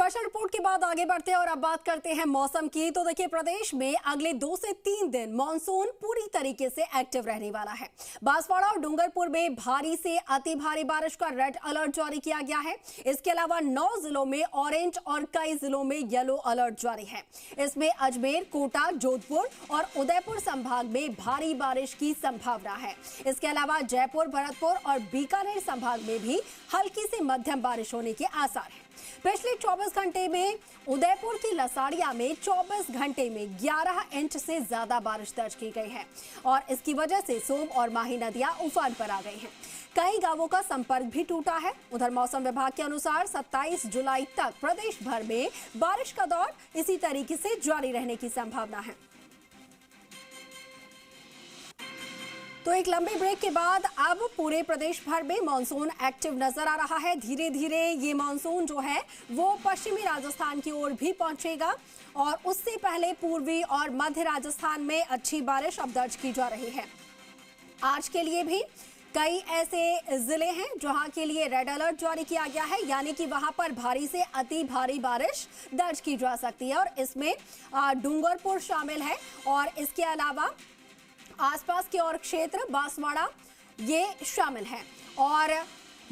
Special report के बाद आगे बढ़ते हैं और अब बात करते हैं मौसम की। तो देखिए, प्रदेश में अगले 2 से 3 दिन मानसून पूरी तरीके से एक्टिव रहने वाला है। बांसवाड़ा और डूंगरपुर में भारी से अति भारी बारिश का रेड अलर्ट जारी किया गया है। इसके अलावा 9 जिलों में ऑरेंज और कई जिलों में येलो अलर्ट जारी है। इसमें अजमेर, कोटा, जोधपुर और उदयपुर संभाग में भारी बारिश की संभावना है। इसके अलावा जयपुर, भरतपुर और बीकानेर संभाग में भी हल्की से मध्यम बारिश होने के आसार हैं। पिछले 24 घंटे में उदयपुर की लसाड़िया में 24 घंटे में 11 इंच से ज्यादा बारिश दर्ज की गई है और इसकी वजह से सोम और माही नदियां उफान पर आ गई हैं। कई गांवों का संपर्क भी टूटा है। उधर मौसम विभाग के अनुसार 27 जुलाई तक प्रदेश भर में बारिश का दौर इसी तरीके से जारी रहने की संभावना है। तो एक लंबे ब्रेक के बाद अब पूरे प्रदेश भर में मानसून एक्टिव नजर आ रहा है। धीरे धीरे ये मानसून जो है वो पश्चिमी राजस्थान की ओर भी पहुंचेगा और उससे पहले पूर्वी और मध्य राजस्थान में अच्छी बारिश अब दर्ज की जा रही है। आज के लिए भी कई ऐसे जिले हैं जहां के लिए रेड अलर्ट जारी किया गया है, यानी कि वहां पर भारी से अति भारी बारिश दर्ज की जा सकती है और इसमें डूंगरपुर शामिल है और इसके अलावा आसपास के और क्षेत्र बांसवाड़ा ये शामिल है और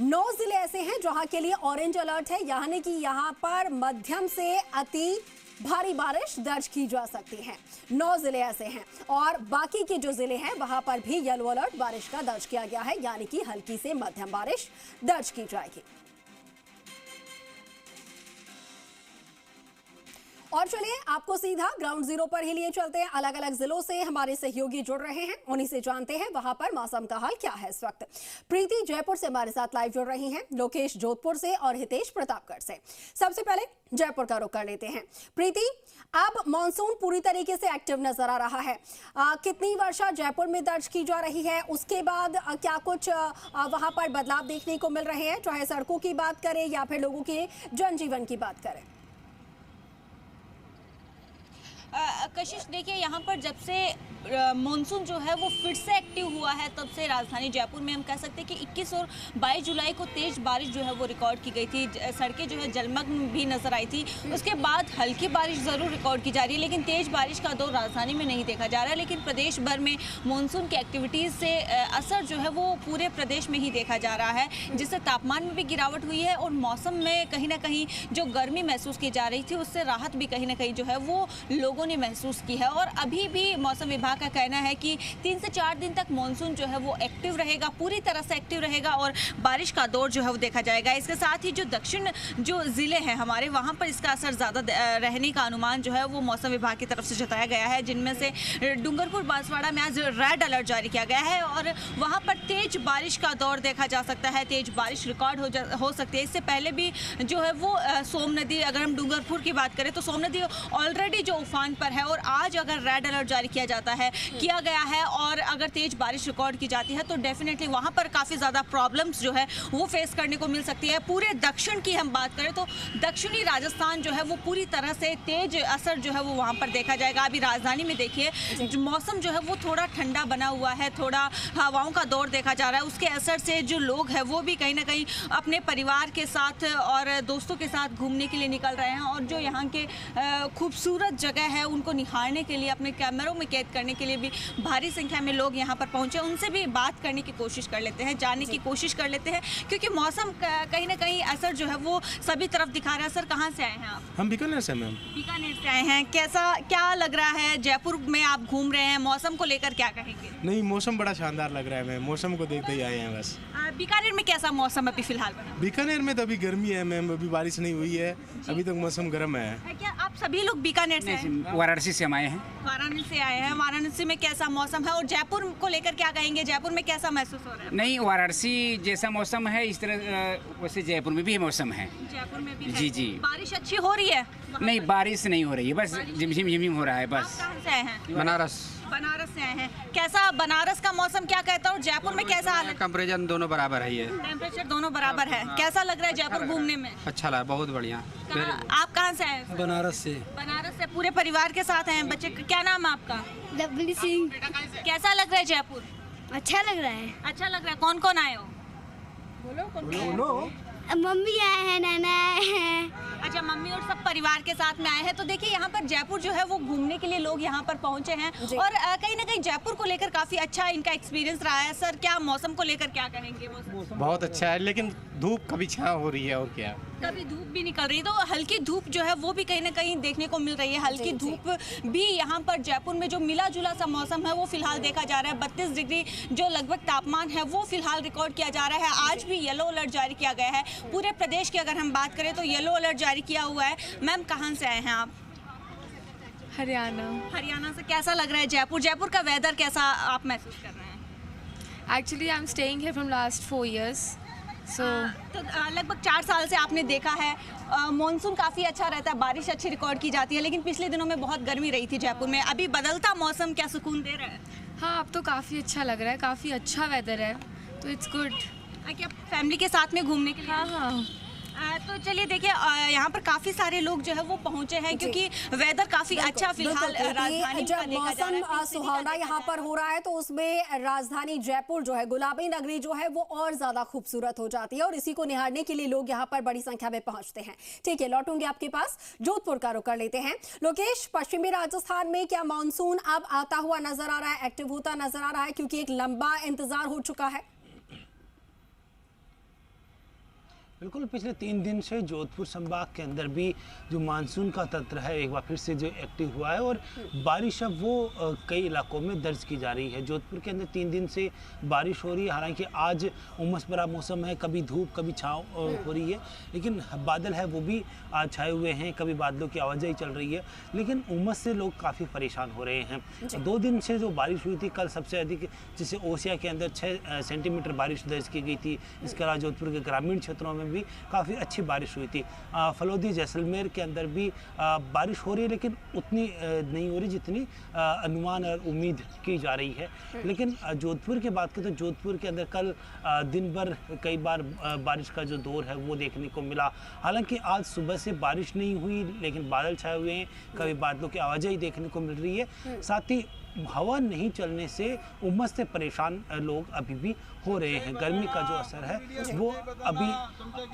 9 जिले ऐसे हैं जहां के लिए ऑरेंज अलर्ट है, यानी कि यहां पर मध्यम से अति भारी बारिश दर्ज की जा सकती है। 9 जिले ऐसे हैं और बाकी के जो जिले हैं वहां पर भी येलो अलर्ट बारिश का दर्ज किया गया है, यानी कि हल्की से मध्यम बारिश दर्ज की जाएगी। और चलिए आपको सीधा ग्राउंड जीरो पर ही लिए चलते हैं। अलग अलग जिलों से हमारे सहयोगी जुड़ रहे हैं, उन्हीं से जानते हैं वहां पर मौसम का हाल क्या है इस वक्त। प्रीति जयपुर से हमारे साथ लाइव जुड़ रही हैं, लोकेश जोधपुर से और हितेश प्रतापगढ़ से। सबसे पहले जयपुर का रुख कर लेते हैं। प्रीति, अब मानसून पूरी तरीके से एक्टिव नजर आ रहा है। कितनी वर्षा जयपुर में दर्ज की जा रही है, उसके बाद क्या कुछ वहां पर बदलाव देखने को मिल रहे हैं, चाहे सड़कों की बात करें या फिर लोगों के जनजीवन की बात करें? कशिश, देखिए यहाँ पर जब से मानसून जो है वो फिर से एक्टिव हुआ है तब से राजधानी जयपुर में हम कह सकते हैं कि 21 और 22 जुलाई को तेज बारिश जो है वो रिकॉर्ड की गई थी। सड़कें जो है जलमग्न भी नजर आई थी। उसके बाद हल्की बारिश ज़रूर रिकॉर्ड की जा रही है, लेकिन तेज बारिश का दौर राजधानी में नहीं देखा जा रहा है। लेकिन प्रदेश भर में मानसून की एक्टिविटीज़ से असर जो है वो पूरे प्रदेश में ही देखा जा रहा है, जिससे तापमान में भी गिरावट हुई है और मौसम में कहीं ना कहीं जो गर्मी महसूस की जा रही थी उससे राहत भी कहीं ना कहीं जो है वो लोगों ने महसूस की है। और अभी भी मौसम विभाग का कहना है कि 3 से 4 दिन तक मानसून जो है वो एक्टिव रहेगा, पूरी तरह से एक्टिव रहेगा और बारिश का दौर जो है वो देखा जाएगा। इसके साथ ही जो दक्षिण जो ज़िले हैं हमारे, वहाँ पर इसका असर ज़्यादा रहने का अनुमान जो है वो मौसम विभाग की तरफ से जताया गया है, जिनमें से डूंगरपुर, बांसवाड़ा में आज रेड अलर्ट जारी किया गया है और वहाँ पर तेज बारिश का दौर देखा जा सकता है। तेज बारिश रिकॉर्ड हो सकती है। इससे पहले भी जो है वो सोम नदी, अगर हम डूंगरपुर की बात करें तो सोम नदी ऑलरेडी जो उफान पर है और आज अगर रेड अलर्ट जारी किया गया है और अगर तेज बारिश रिकॉर्ड की जाती है तो डेफिनेटली वहां पर काफ़ी ज़्यादा प्रॉब्लम्स जो है वो फेस करने को मिल सकती है। पूरे दक्षिण की हम बात करें तो दक्षिणी राजस्थान जो है वो पूरी तरह से तेज असर जो है वो वहां पर देखा जाएगा। अभी राजधानी में देखिए मौसम जो है वो थोड़ा ठंडा बना हुआ है, थोड़ा हवाओं का दौर देखा जा रहा है। उसके असर से जो लोग हैं वो भी कहीं ना कहीं अपने परिवार के साथ और दोस्तों के साथ घूमने के लिए निकल रहे हैं और जो यहाँ के खूबसूरत जगह है उनको निहारने के लिए, अपने कैमरों में कैद करने के लिए भी भारी संख्या में लोग यहाँ पर पहुंचे। उनसे भी बात करने की कोशिश कर लेते हैं, जानने की कोशिश कर लेते हैं, क्योंकि मौसम कहीं ना कहीं असर जो है वो सभी तरफ दिखा रहा है। सर, कहाँ से आए हैं आप? हम बीकानेर से मैम। बीकानेर से आए हैं। क्या लग रहा है, जयपुर में आप घूम रहे हैं, मौसम को लेकर क्या कहेंगे? नहीं, मौसम बड़ा शानदार लग रहा है मैम, मौसम को देखते ही आए हैं बस। बीकानेर में कैसा मौसम अभी फिलहाल? बीकानेर में तो अभी गर्मी है मैम, अभी बारिश नहीं हुई है, अभी तक मौसम गर्म है। क्या आप सभी लोग बीकानेर से? वाराणसी से हम आए हैं। वाराणसी से आए हैं। वाराणसी में कैसा मौसम है और जयपुर को लेकर क्या कहेंगे, जयपुर में कैसा महसूस हो रहा है? नहीं, वाराणसी जैसा मौसम है इस तरह वैसे जयपुर में भी मौसम है। जयपुर में भी जी जी। बारिश अच्छी हो रही है? नहीं, बारिश नहीं हो रही है, बस झिमझिम झिमझिम हो रहा है बस। कहाँ से आए हैं? बनारस। बनारस से आए हैं। कैसा बनारस का मौसम क्या कहता है, जयपुर में कैसा हाल है? टेम्परेचर दोनों बराबर है, ये टेम्परेचर दोनों बराबर है। कैसा लग रहा है जयपुर घूमने में? अच्छा लगा, बहुत बढ़िया। आप कहाँ से आए? बनारस से। बनारस से पूरे परिवार के साथ हैं? बच्चे, क्या नाम है आपका? लवली सिंह। कैसा लग रहा है जयपुर? अच्छा लग रहा है। अच्छा लग रहा है। कौन कौन आए हो? बोलो कौन? मम्मी आए हैं, नाना आए हैं। अच्छा, मम्मी और सब परिवार के साथ में आए हैं। तो देखिए यहाँ पर जयपुर जो है वो घूमने के लिए लोग यहाँ पर पहुंचे हैं और कहीं ना कहीं जयपुर को लेकर काफी अच्छा इनका एक्सपीरियंस रहा है। सर, क्या मौसम को लेकर क्या कहेंगे? मौसम बहुत अच्छा है, लेकिन धूप कभी छाँव हो रही है और क्या, कभी धूप भी निकल रही है, तो हल्की धूप जो है वो भी कहीं ना कहीं देखने को मिल रही है। हल्की धूप भी यहाँ पर जयपुर में जो मिला जुला सा मौसम है वो फिलहाल देखा जा रहा है। 32 डिग्री जो लगभग तापमान है वो फिलहाल रिकॉर्ड किया जा रहा है। आज भी येलो अलर्ट जारी किया गया है पूरे प्रदेश की। अगर हम बात करें तो येलो अलर्ट जारी किया हुआ है। मैम, कहाँ से आए हैं आप? हरियाणा से। कैसा लग रहा है जयपुर? जयपुर का वेदर कैसा आप महसूस कर रहे हैं? Actually, I'm staying here from last 4 years. So तो लगभग 4 साल से आपने देखा है मॉनसून काफ़ी अच्छा रहता है, बारिश अच्छी रिकॉर्ड की जाती है, लेकिन पिछले दिनों में बहुत गर्मी रही थी जयपुर में। अभी बदलता मौसम क्या सुकून दे रहा है? हाँ, अब तो काफ़ी अच्छा लग रहा है, काफ़ी अच्छा वेदर है, तो इट्स गुड। क्या फैमिली के साथ में घूमने के लिए? हाँ। तो चलिए देखिए, यहाँ पर काफी सारे लोग जो है वो पहुंचे हैं क्योंकि वेदर काफी अच्छा फिलहाल राजधानी जब मौसम सुहावना यहाँ पर हो रहा है तो उसमें राजधानी जयपुर जो है, गुलाबी नगरी जो है वो और ज्यादा खूबसूरत हो जाती है और इसी को निहारने के लिए लोग यहाँ पर बड़ी संख्या में पहुंचते हैं। ठीक है, लौटूंगे आपके पास। जोधपुर का रुख कर लेते हैं। लोकेश, पश्चिमी राजस्थान में क्या मानसून अब आता हुआ नजर आ रहा है, एक्टिव होता नजर आ रहा है, क्योंकि एक लंबा इंतजार हो चुका है? बिल्कुल, पिछले 3 दिन से जोधपुर संभाग के अंदर भी जो मानसून का तंत्र है एक बार फिर से जो एक्टिव हुआ है और बारिश अब वो कई इलाकों में दर्ज की जा रही है। जोधपुर के अंदर 3 दिन से बारिश हो रही है। हालांकि आज उमस भरा मौसम है, कभी धूप कभी छाँव हो रही है, लेकिन बादल है वो भी आज छाए हुए हैं, कभी बादलों की आवाजाही चल रही है, लेकिन उमस से लोग काफ़ी परेशान हो रहे हैं। 2 दिन से जो बारिश हुई थी, कल सबसे अधिक जिसे ओसिया के अंदर 6 सेंटीमीटर बारिश दर्ज की गई थी। इसके अलावा जोधपुर के ग्रामीण क्षेत्रों में भी काफ़ी अच्छी बारिश हुई थी। फलोदी जैसलमेर के अंदर भी बारिश हो रही है, लेकिन उतनी नहीं हो रही जितनी अनुमान और उम्मीद की जा रही है। लेकिन जोधपुर की बात करें तो जोधपुर के अंदर कल दिन भर कई बार बारिश का जो दौर है वो देखने को मिला। हालांकि आज सुबह से बारिश नहीं हुई, लेकिन बादल छाए हुए हैं, कभी बादलों की आवाजाही देखने को मिल रही है। साथ ही हवा नहीं चलने से उमस से परेशान लोग अभी भी हो रहे हैं। गर्मी का जो असर है वो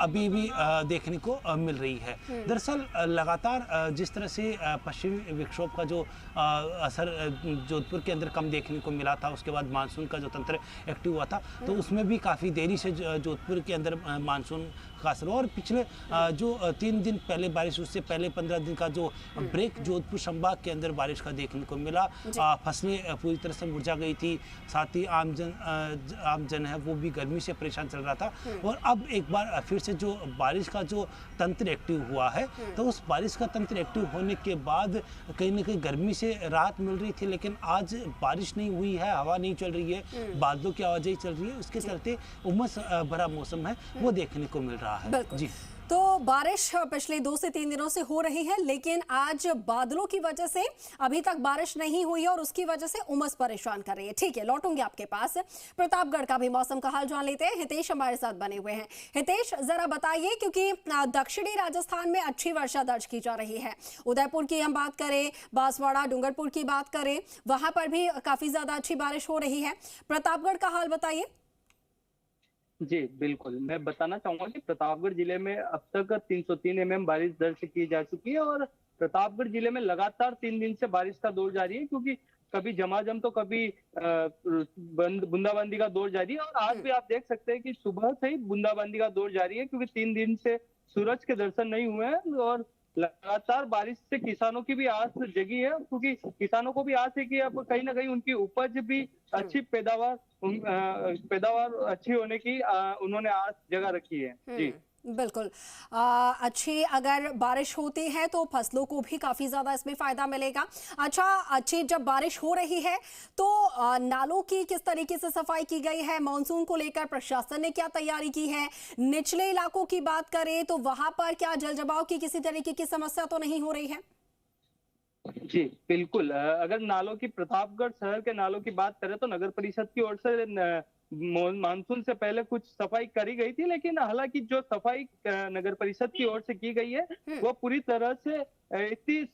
अभी भी देखने को मिल रही है। दरअसल लगातार जिस तरह से पश्चिमी विक्षोभ का जो असर जोधपुर के अंदर कम देखने को मिला था, उसके बाद मानसून का जो तंत्र एक्टिव हुआ था, तो उसमें भी काफ़ी देरी से जोधपुर के अंदर मानसून का असर हुआ। और पिछले जो 3 दिन पहले बारिश, उससे पहले 15 दिन का जो ब्रेक जोधपुर संभाग के अंदर बारिश का देखने को मिला। फसलें पूरी तरह से मुरझा गई थी, साथ ही आम जन है वो भी गर्मी से परेशान चल रहा था। और अब एक बार फिर से जो बारिश का जो तंत्र एक्टिव हुआ है, तो उस बारिश का तंत्र एक्टिव होने के बाद कहीं ना कहीं गर्मी से राहत मिल रही थी, लेकिन आज बारिश नहीं हुई है, हवा नहीं चल रही है, बादलों की आवाजाही चल रही है, उसके चलते उमस भरा मौसम है वो देखने को मिल रहा है। जी, तो बारिश पिछले 2 से 3 दिनों से हो रही है, लेकिन आज बादलों की वजह से अभी तक बारिश नहीं हुई है और उसकी वजह से उमस परेशान कर रही है। ठीक है, लौटूंगी आपके पास। प्रतापगढ़ का भी मौसम का हाल जान लेते हैं। हितेश हमारे साथ बने हुए हैं। हितेश, जरा बताइए, क्योंकि दक्षिणी राजस्थान में अच्छी वर्षा दर्ज की जा रही है। उदयपुर की हम बात करें, बांसवाड़ा, डूंगरपुर की बात करें, वहां पर भी काफी ज्यादा अच्छी बारिश हो रही है। प्रतापगढ़ का हाल बताइए। जी बिल्कुल, मैं बताना चाहूंगा कि प्रतापगढ़ जिले में अब तक 303 mm बारिश दर्ज की जा चुकी है और प्रतापगढ़ जिले में लगातार 3 दिन से बारिश का दौर जारी है, क्योंकि कभी झमाझम तो कभी बूंदाबांदी का दौर जारी है। और आज भी आप देख सकते हैं कि सुबह से ही बूंदाबांदी का दौर जारी है, क्योंकि 3 दिन से सूरज के दर्शन नहीं हुए हैं और लगातार बारिश से किसानों की भी आस जगी है, क्योंकि किसानों को भी आस है कि अब कहीं ना कहीं उनकी उपज भी अच्छी पैदावार अच्छी होने की उन्होंने आस जगा रखी है। जी बिल्कुल, अच्छी अगर बारिश होती है तो फसलों को भी काफी ज्यादा इसमें फायदा मिलेगा। अच्छा, अच्छी जब बारिश हो रही है तो नालों की किस तरीके से सफाई की गई है? मानसून को लेकर प्रशासन ने क्या तैयारी की है? निचले इलाकों की बात करें तो वहां पर क्या जल जमाव की किसी तरीके की समस्या तो नहीं हो रही है? जी बिल्कुल, अगर नालों की, प्रतापगढ़ शहर के नालों की बात करें तो नगर परिषद की ओर से मानसून से पहले कुछ सफाई करी गई थी, लेकिन हालांकि जो सफाई नगर परिषद की ओर से की गई है वो पूरी तरह से इतनी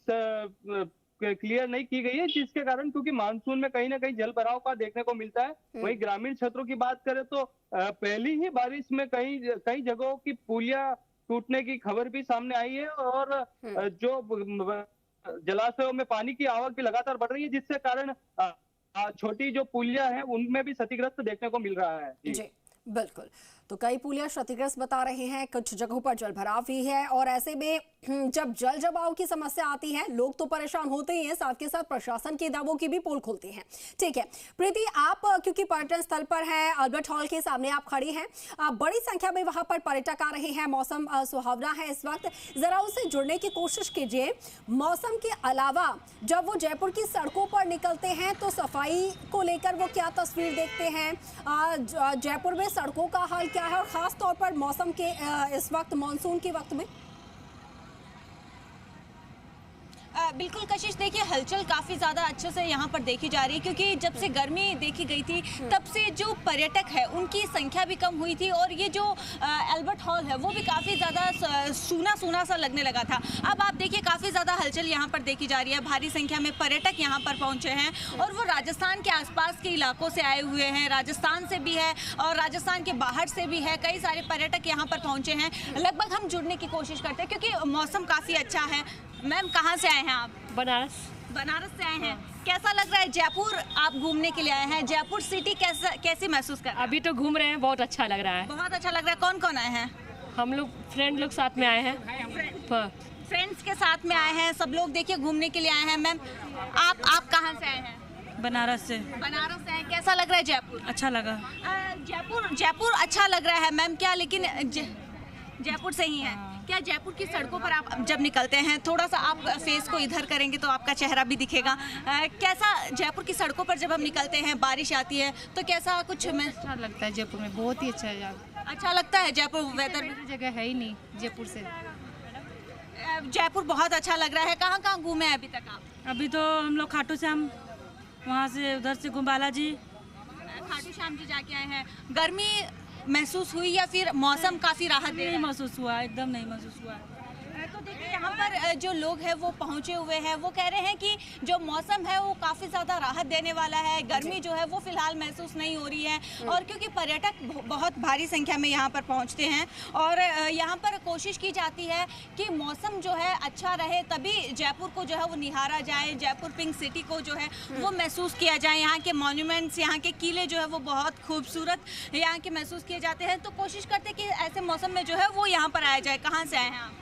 क्लियर नहीं की गई है, जिसके कारण, क्योंकि मानसून में कहीं ना कहीं जल भराव का देखने को मिलता है। वहीं ग्रामीण क्षेत्रों की बात करें तो पहली ही बारिश में कई जगहों की पुलिया टूटने की खबर भी सामने आई है और जो जलाशयों में पानी की आवक भी लगातार बढ़ रही है, जिससे कारण छोटी जो पुलिया है उनमें भी क्षतिग्रस्त देखने को मिल रहा है। जी बिल्कुल, तो कई पुलिया क्षतिग्रस्त बता रहे हैं, कुछ जगहों पर जल भराव भी है और ऐसे में जब जल जमाव की समस्या आती है लोग तो परेशान होते ही हैं, साथ के साथ प्रशासन के दावों की भी पोल खुलती है। ठीक है प्रीति, आप क्योंकि पर्यटन स्थल पर हैं, अल्बर्ट हॉल के सामने आप खड़ी हैं, बड़ी संख्या में वहां पर पर्यटक आ रहे हैं, मौसम सुहावना है इस वक्त, जरा उससे जुड़ने की कोशिश कीजिए। मौसम के अलावा जब वो जयपुर की सड़कों पर निकलते हैं तो सफाई को लेकर वो क्या तस्वीर देखते हैं, जयपुर में सड़कों का हाल क्या है और खास तौर पर मौसम के इस वक्त मानसून के वक्त में? बिल्कुल कशिश, देखिए हलचल काफ़ी ज़्यादा अच्छे से यहाँ पर देखी जा रही है, क्योंकि जब से गर्मी देखी गई थी तब से जो पर्यटक है उनकी संख्या भी कम हुई थी और ये जो अल्बर्ट हॉल है वो भी काफ़ी ज़्यादा सूना सूना सा लगने लगा था। अब आप देखिए काफ़ी ज़्यादा हलचल यहाँ पर देखी जा रही है, भारी संख्या में पर्यटक यहाँ पर पहुँचे हैं और वो राजस्थान के आसपास के इलाकों से आए हुए हैं, राजस्थान से भी है और राजस्थान के बाहर से भी है, कई सारे पर्यटक यहाँ पर पहुँचे हैं। लगभग हम जुड़ने की कोशिश करते हैं क्योंकि मौसम काफ़ी अच्छा है। मैम कहाँ से आए हैं आप? बनारस। बनारस से आए हैं, कैसा लग रहा है? जयपुर आप घूमने के लिए आए हैं, जयपुर सिटी कैसे महसूस कर रहे हैं? अभी तो घूम रहे हैं, बहुत अच्छा लग रहा है। बहुत अच्छा लग रहा है। कौन कौन आए हैं? हम लोग फ्रेंड लोग साथ में आए हैं। फ्रेंड्स के साथ में आए हैं, सब लोग देखिए घूमने के लिए आए हैं। मैम आप कहाँ से आए हैं? बनारस से। बनारस से आए, कैसा लग रहा है जयपुर? अच्छा लगा। जयपुर अच्छा लग रहा है मैम, क्या लेकिन जयपुर से ही है क्या? जयपुर की सड़कों पर आप जब निकलते हैं, थोड़ा सा आप फेस को इधर करेंगे तो आपका चेहरा भी दिखेगा, कैसा जयपुर की सड़कों पर जब हम निकलते हैं, बारिश आती है तो कैसा कुछ अच्छा लगता है जयपुर में, बहुत ही अच्छा है। अच्छा लगता है जयपुर, वेदर जगह है ही नहीं जयपुर से। जयपुर बहुत अच्छा लग रहा है। कहाँ कहाँ घूमे हैं अभी तक आप? अभी तो हम लोग खाटू श्याम, वहाँ से उधर से गुम्बाला जी, खाटू श्याम जी जाके आए हैं। गर्मी महसूस हुई या फिर मौसम काफी राहत नहीं महसूस हुआ, एकदम नहीं महसूस हुआ। तो देखिए यहाँ पर जो लोग हैं वो पहुँचे हुए हैं, वो कह रहे हैं कि जो मौसम है वो काफ़ी ज़्यादा राहत देने वाला है, गर्मी जो है वो फिलहाल महसूस नहीं हो रही है और क्योंकि पर्यटक बहुत भारी संख्या में यहाँ पर पहुँचते हैं और यहाँ पर कोशिश की जाती है कि मौसम जो है अच्छा रहे, तभी जयपुर को जो है वो निहारा जाए, जयपुर पिंक सिटी को जो है वो महसूस किया जाए। यहाँ के मॉन्यूमेंट्स, यहाँ के किले जो है वो बहुत खूबसूरत यहाँ के महसूस किए जाते हैं, तो कोशिश करते हैं कि ऐसे मौसम में जो है वो यहाँ पर आया जाए। कहाँ से आए हैं आप?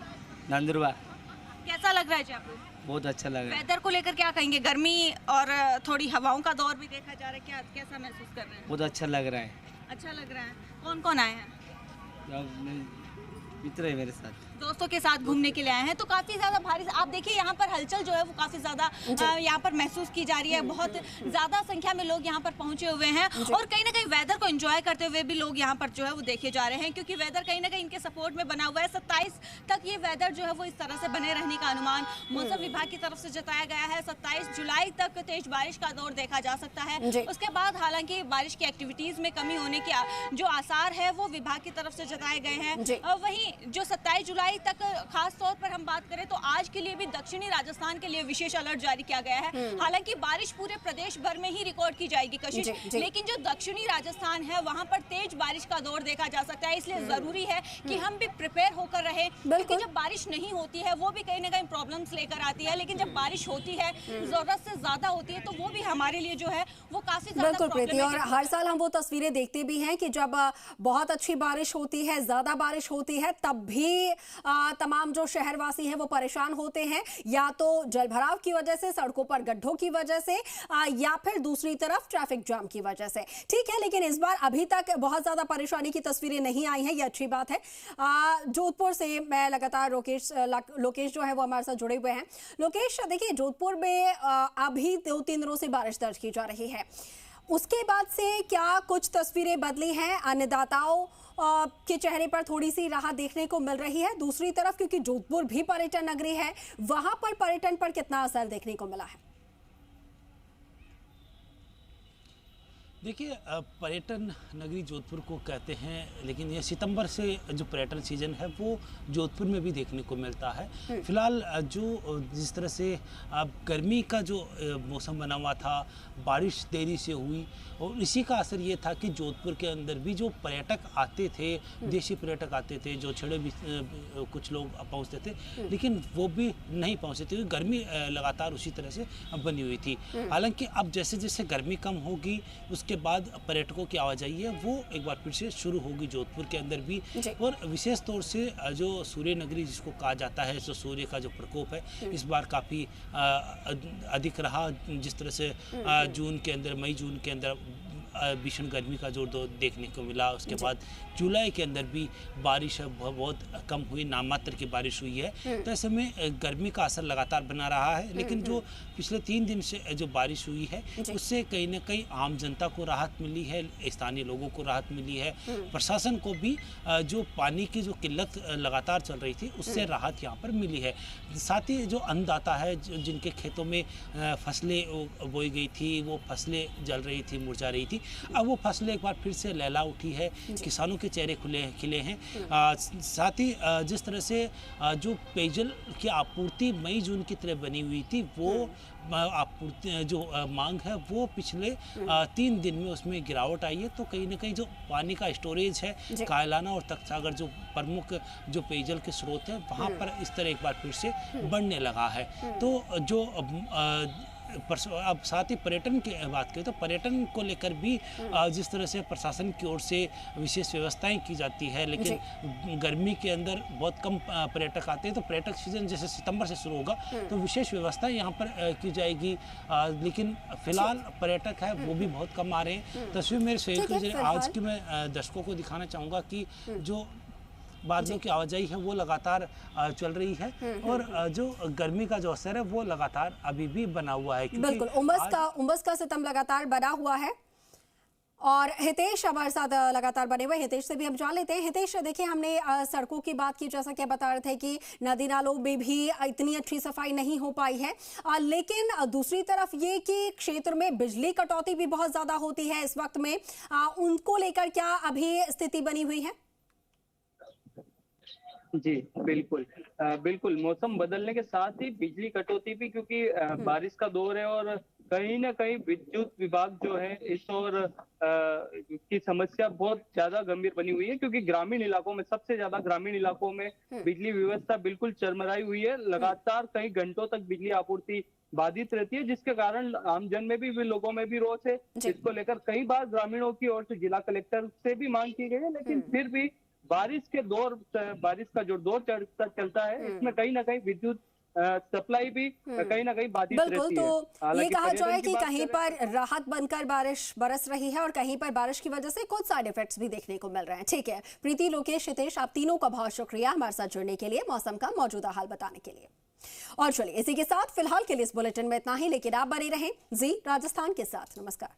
नंदुरबार। कैसा लग रहा है जयपुर? बहुत अच्छा लग रहा है। वेदर को लेकर क्या कहेंगे? गर्मी और थोड़ी हवाओं का दौर भी देखा जा रहा है, क्या कैसा महसूस कर रहे हैं? बहुत अच्छा लग रहा है। अच्छा लग रहा है। कौन कौन आए हैं? मित्र है मेरे साथ, दोस्तों के साथ घूमने के लिए आए हैं, तो काफी ज्यादा भारी आप देखिए यहाँ पर हलचल जो है वो काफी ज्यादा यहाँ पर महसूस की जा रही है, बहुत ज्यादा संख्या में लोग यहाँ पर पहुंचे हुए हैं और कहीं ना कहीं वेदर को एंजॉय करते हुए भी लोग यहाँ पर जो है वो देखे जा रहे हैं, क्योंकि वेदर कहीं ना कहीं इनके सपोर्ट में बना हुआ है। 27 तक ये वेदर जो है वो इस तरह से बने रहने का अनुमान मौसम विभाग की तरफ से जताया गया है। 27 जुलाई तक तेज बारिश का दौर देखा जा सकता है। उसके बाद हालांकि बारिश की एक्टिविटीज में कमी होने के जो आसार है वो विभाग की तरफ से जताए गए हैं। वहीं जो 27 जुलाई तक खास तौर पर हम बात करें तो आज के लिए भी दक्षिणी राजस्थान के लिए विशेष अलर्ट जारी किया गया है। हालांकि बारिश पूरे प्रदेश भर में ही रिकॉर्ड की जाएगी कशिश, लेकिन जो दक्षिणी राजस्थान है वहां पर तेज बारिश का दौर देखा जा सकता है, इसलिए जरूरी है कि हम भी प्रिपेयर होकर रहे, क्योंकि जब बारिश नहीं होती है वो भी कहीं ना कहीं प्रॉब्लम्स लेकर आती है, लेकिन जब बारिश होती है जरूरत से ज्यादा होती है तो वो भी हमारे लिए जो है वो काफी ज्यादा प्रीति, और हर साल हम वो तस्वीरें देखते भी हैं कि जब बहुत अच्छी बारिश होती है, ज्यादा बारिश होती है, तब भी तमाम जो शहरवासी हैं वो परेशान होते हैं, या तो जलभराव की वजह से, सड़कों पर गड्ढों की वजह से, या फिर दूसरी तरफ ट्रैफिक जाम की वजह से। ठीक है, लेकिन इस बार अभी तक बहुत ज्यादा परेशानी की तस्वीरें नहीं आई हैं, ये अच्छी बात है। जोधपुर से मैं लगातार लोकेश जो है वो हमारे साथ जुड़े हुए हैं। लोकेश, देखिए जोधपुर में अभी 2-3 दिनों से बारिश दर्ज की जा रही है, उसके बाद से क्या कुछ तस्वीरें बदली हैं? अन्नदाताओं के चेहरे पर थोड़ी सी राहत देखने को मिल रही है। दूसरी तरफ क्योंकि जोधपुर भी पर्यटन नगरी है, वहां पर पर्यटन पर कितना असर देखने को मिला है? देखिए पर्यटन नगरी जोधपुर को कहते हैं, लेकिन ये सितंबर से जो पर्यटन सीजन है वो जोधपुर में भी देखने को मिलता है। फिलहाल जो जिस तरह से अब गर्मी का जो मौसम बना हुआ था, बारिश देरी से हुई और इसी का असर ये था कि जोधपुर के अंदर भी जो पर्यटक आते थे, देशी पर्यटक आते थे, जो छड़े भी कुछ लोग पहुँचते थे, लेकिन वो भी नहीं पहुँचते थे। गर्मी लगातार उसी तरह से बनी हुई थी। हालांकि अब जैसे जैसे गर्मी कम होगी उसके बाद पर्यटकों की आवाजाही है वो एक बार फिर से शुरू होगी जोधपुर के अंदर भी। और विशेष तौर से जो सूर्य नगरी जिसको कहा जाता है, जो सूर्य का जो प्रकोप है इस बार काफ़ी अधिक रहा। जिस तरह से जून के अंदर, मई जून के अंदर भीषण गर्मी का जोर देखने को मिला, उसके बाद जुलाई के अंदर भी बारिश बहुत कम हुई, नाममात्र की बारिश हुई है। तो ऐसे में गर्मी का असर लगातार बना रहा है। लेकिन जो पिछले 3 दिन से जो बारिश हुई है उससे कहीं ना कहीं आम जनता को राहत मिली है, स्थानीय लोगों को राहत मिली है, प्रशासन को भी जो पानी की जो किल्लत लगातार चल रही थी उससे राहत यहाँ पर मिली है। साथ ही जो अन्नदाता है, जिनके खेतों में फसलें बोई गई थी, वो फसलें जल रही थी, मुरझा रही थी, अब वो फसलें एक बार फिर से लहला उठी है, किसानों के चेहरे खिले हैं। साथ ही जिस तरह से जो पेयजल की आपूर्ति मई जून की तरह बनी हुई थी, वो आपूर्ति जो मांग है वो पिछले 3 दिन में उसमें गिरावट आई है। तो कहीं ना कहीं जो पानी का स्टोरेज है, कायलाना और तख्त सागर जो प्रमुख जो पेयजल के स्रोत हैं, वहाँ पर इस तरह एक बार फिर से बढ़ने लगा है। तो जो अब साथ ही पर्यटन की बात करें तो पर्यटन को लेकर भी जिस तरह से प्रशासन की ओर से विशेष व्यवस्थाएं की जाती है, लेकिन गर्मी के अंदर बहुत कम पर्यटक आते हैं। तो पर्यटक सीजन जैसे सितंबर से शुरू होगा तो विशेष व्यवस्थाएं यहाँ पर की जाएगी। लेकिन फिलहाल पर्यटक है वो भी बहुत कम आ रहे हैं। तस्वीर मेरे सहयोगी आज की मैं दर्शकों को दिखाना चाहूँगा कि जो बादलों की आवाजाही है वो लगातार चल रही है और जो गर्मी का जो असर है वो लगातार अभी भी बना हुआ है। बिल्कुल उमस का सितम लगातार बना हुआ है। और हितेश हमारे साथ लगातार बने हुए, हितेश से भी हम जान लेते हैं। हितेश, देखिए हमने सड़कों की बात की, जैसा कि बता रहे थे कि नदी नालों में भी इतनी अच्छी सफाई नहीं हो पाई है, लेकिन दूसरी तरफ ये कि क्षेत्र में बिजली कटौती भी बहुत ज्यादा होती है इस वक्त में, उनको लेकर क्या अभी स्थिति बनी हुई है? जी बिल्कुल बिल्कुल, मौसम बदलने के साथ ही बिजली कटौती भी, क्योंकि बारिश का दौर है और कहीं ना कहीं विद्युत विभाग जो है इस और की समस्या बहुत ज्यादा गंभीर बनी हुई है, क्योंकि ग्रामीण इलाकों में, सबसे ज्यादा ग्रामीण इलाकों में बिजली व्यवस्था बिल्कुल चरमराई हुई है। लगातार कई घंटों तक बिजली आपूर्ति बाधित रहती है, जिसके कारण आमजन में भी लोगों में भी रोष है। इसको लेकर कई बार ग्रामीणों की ओर से जिला कलेक्टर से भी मांग की गई है, लेकिन फिर भी बारिश का जो दौर चलता है इसमें कहीं ना कहीं विद्युत सप्लाई भी कहीं ना कहीं बाधित रहती है। बिल्कुल, तो ये कहा जाए कि कहीं पर राहत बनकर बारिश बरस रही है और कहीं पर बारिश की वजह से कुछ साइड इफेक्ट्स भी देखने को मिल रहे हैं। ठीक है प्रीति, लोकेश, हितेश, आप तीनों का बहुत शुक्रिया हमारे साथ जुड़ने के लिए, मौसम का मौजूदा हाल बताने के लिए। और चलिए इसी के साथ फिलहाल के लिए इस बुलेटिन में इतना ही, लेकिन आप बने रहें जी राजस्थान के साथ। नमस्कार।